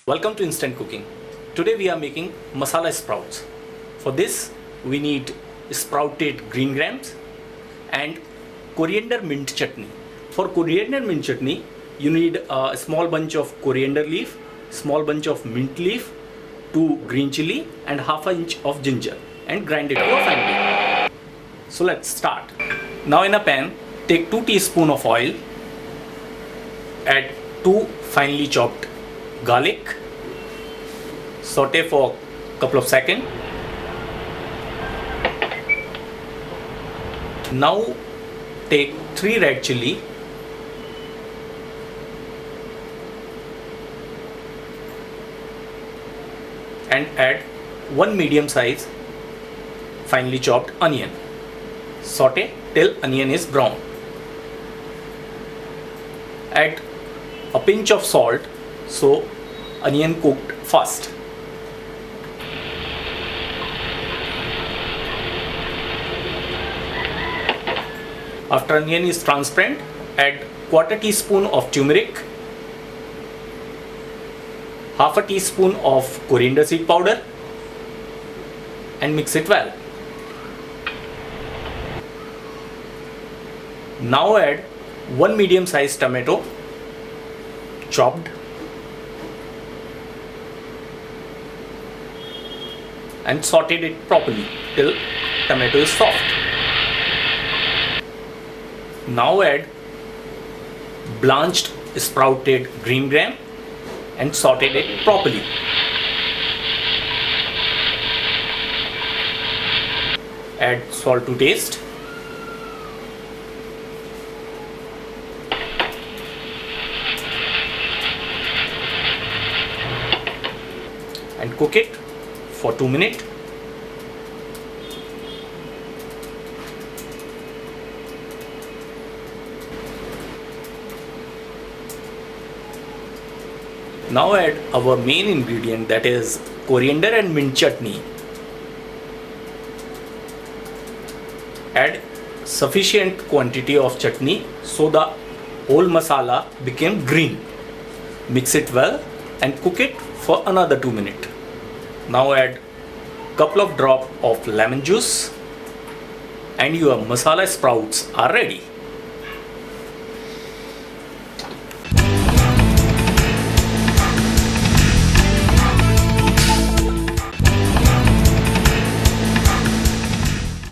Welcome to Instant Cooking. Today we are making masala sprouts. For this we need sprouted green grams and coriander mint chutney. For coriander mint chutney you need a small bunch of coriander leaf, small bunch of mint leaf, 2 green chili and half an inch of ginger and grind it to a fine paste. So let's start. Now in a pan take 2 teaspoons of oil, add 2 finely chopped garlic, saute for a couple of seconds. Now take 3 red chili, and add 1 medium size finely chopped onion. Saute till onion is brown. Add a pinch of salt so onion cooked fast. After onion is transparent, add quarter teaspoon of turmeric, half a teaspoon of coriander seed powder and mix it well. Now add 1 medium sized tomato chopped and sauteed it properly till tomato is soft. Now add blanched sprouted green gram and sauteed it properly. Add salt to taste. And cook it for 2 minutes. Now add our main ingredient, that is coriander and mint chutney. Add sufficient quantity of chutney so the whole masala became green. Mix it well and cook it for another 2 minutes. Now add couple of drops of lemon juice and your masala sprouts are ready.